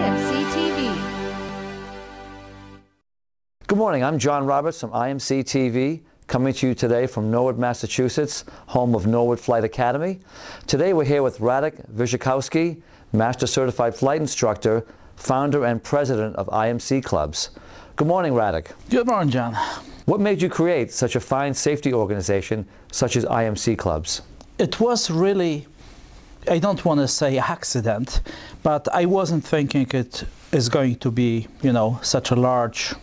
IMC TV. Good morning, I'm John Roberts from IMC TV, coming to you today from Norwood, Massachusetts, home of Norwood Flight Academy. Today we're here with Radek Vyzikowski, Master Certified Flight Instructor, founder and president of IMC Clubs. Good morning, Radek. Good morning, John. What made you create such a fine safety organization such as IMC Clubs? It was really, I don't want to say accident, but I wasn't thinking it is going to be, such a large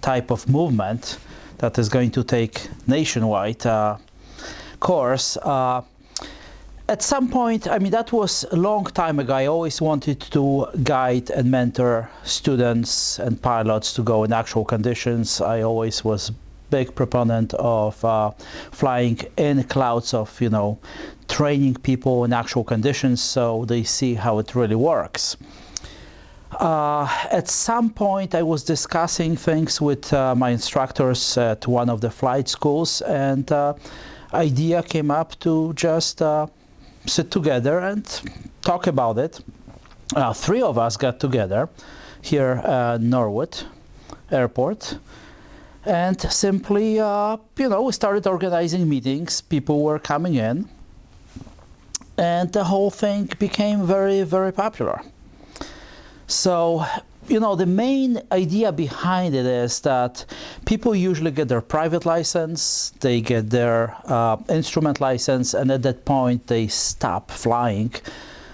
type of movement that is going to take nationwide course. At some point, that was a long time ago, I always wanted to guide and mentor students and pilots to go in actual conditions. I always was big proponent of flying in clouds of, training people in actual conditions so they see how it really works. At some point I was discussing things with my instructors at one of the flight schools, and idea came up to just sit together and talk about it. Three of us got together here at Norwood Airport, and simply, we started organizing meetings. People were coming in, and the whole thing became very, very popular. So, the main idea behind it is that people usually get their private license, they get their instrument license, and at that point they stop flying,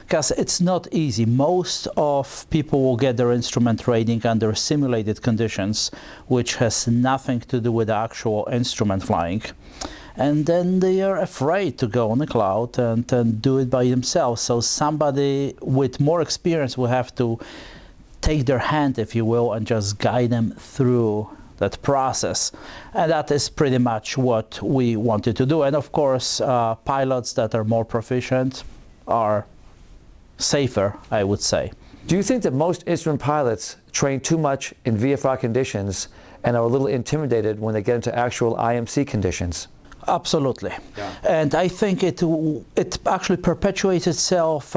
because it's not easy. Most of people will get their instrument rating under simulated conditions, which has nothing to do with actual instrument flying. And then they are afraid to go on the cloud and do it by themselves. So somebody with more experience will have to take their hand, if you will, and just guide them through that process. And that is pretty much what we wanted to do. And of course, pilots that are more proficient are safer, I would say. Do you think that most instrument pilots train too much in VFR conditions and are a little intimidated when they get into actual IMC conditions? Absolutely. Yeah. And I think it actually perpetuates itself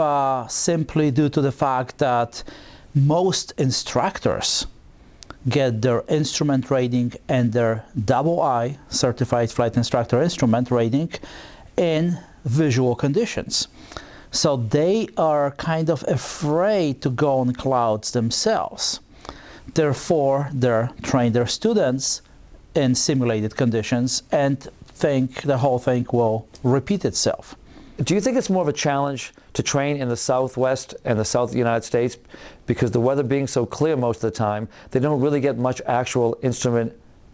simply due to the fact that most instructors get their instrument rating and their II, Certified Flight Instructor Instrument rating, in visual conditions. So they are kind of afraid to go on clouds themselves. Therefore, they train their students in simulated conditions and think the whole thing will repeat itself. Do you think it's more of a challenge to train in the Southwest and the South United States because the weather being so clear most of the time, they don't really get much actual instrument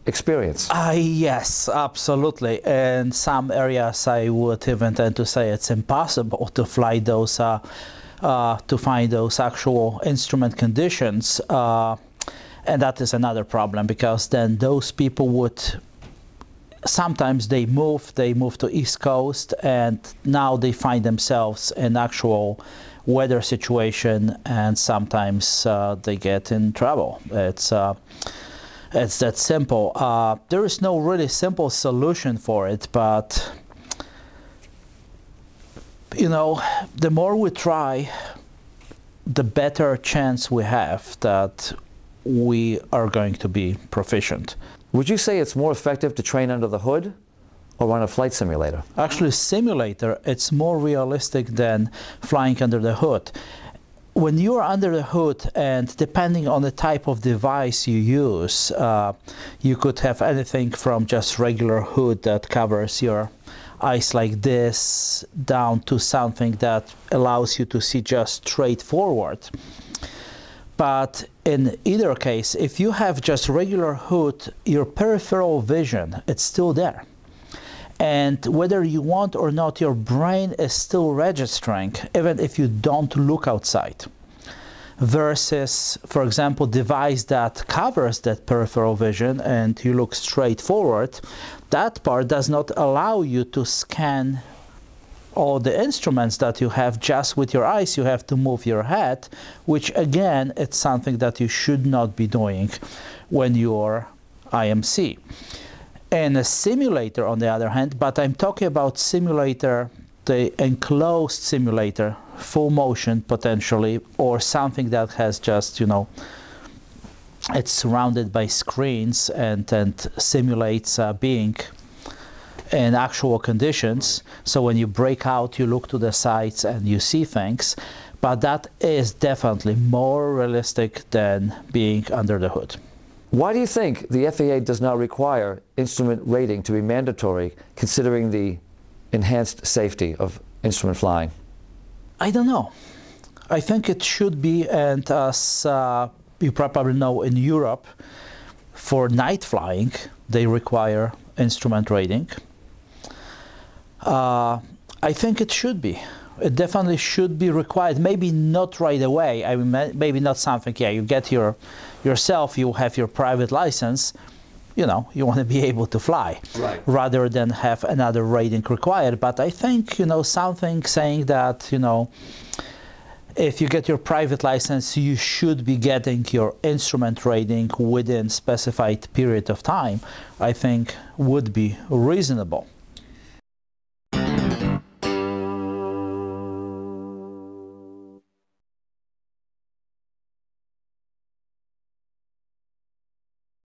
experience? Yes, absolutely. In some areas, I would even tend to say it's impossible to fly those, to find those actual instrument conditions, and that is another problem, because then those people would. Sometimes they move to East Coast, and now they find themselves in actual weather situation, and sometimes they get in trouble. It's that simple. There is no really simple solution for it, but the more we try, the better chance we have that we are going to be proficient. Would you say it's more effective to train under the hood or on a flight simulator? Actually, simulator, it's more realistic than flying under the hood. When you're under the hood, and depending on the type of device you use, you could have anything from just regular hood that covers your eyes like this, down to something that allows you to see just straight forward. But in either case, if you have just regular hood, your peripheral vision, it's still there. And whether you want or not, your brain is still registering, even if you don't look outside. Versus, for example, device that covers that peripheral vision and you look straight forward, that part does not allow you to scan all the instruments that you have just with your eyes. You have to move your head, which again, it's something that you should not be doing when you're IMC. And a simulator, on the other hand, but I'm talking about simulator, the enclosed simulator, full motion potentially, or something that has just, you know, it's surrounded by screens and simulates being in actual conditions. So when you break out, you look to the sides and you see things. But that is definitely more realistic than being under the hood. Why do you think the FAA does not require instrument rating to be mandatory, considering the enhanced safety of instrument flying? I don't know. I think it should be, and as you probably know, in Europe, for night flying, they require instrument rating. I think it should be. It definitely should be required. Maybe not right away. I mean, maybe not something. Yeah, you get yourself. You have your private license. You know, you want to be able to fly, right, rather than have another rating required. But I think, you know, something saying that, you know, if you get your private license, you should be getting your instrument rating within specified period of time, I think would be reasonable.